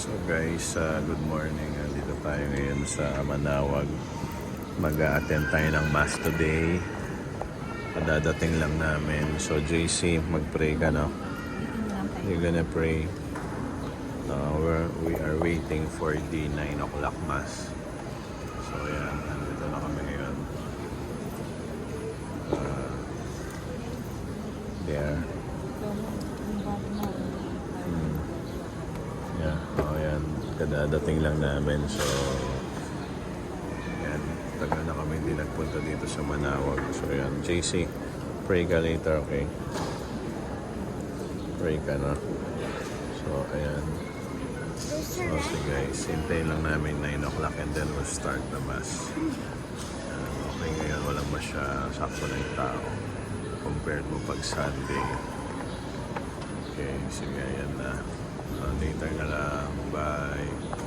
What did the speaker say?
So guys, good morning. Dito tayo ngayon sa Manawag. Mag-a-attend tayo ng Mass today. Padadating lang namin. So JC, mag-pray ka, no? You're gonna pray. We are waiting for the 9 o'clock Mass. So yan, nandito na kami ngayon. There. Yeah, yan. Kadadating lang namin. So, yan. Tagal na kami hindi nagpunta dito sa Manawag. So, yan. JC, pray ka later, okay? Pray ka, no? So, ayan. So, guys, hintayin lang namin 9 o'clock and then we'll start the Mass. Yan. Okay, ngayon walang sakto na yung tao compared mo pag Sunday. Okay, sige, yan na. Later na lang.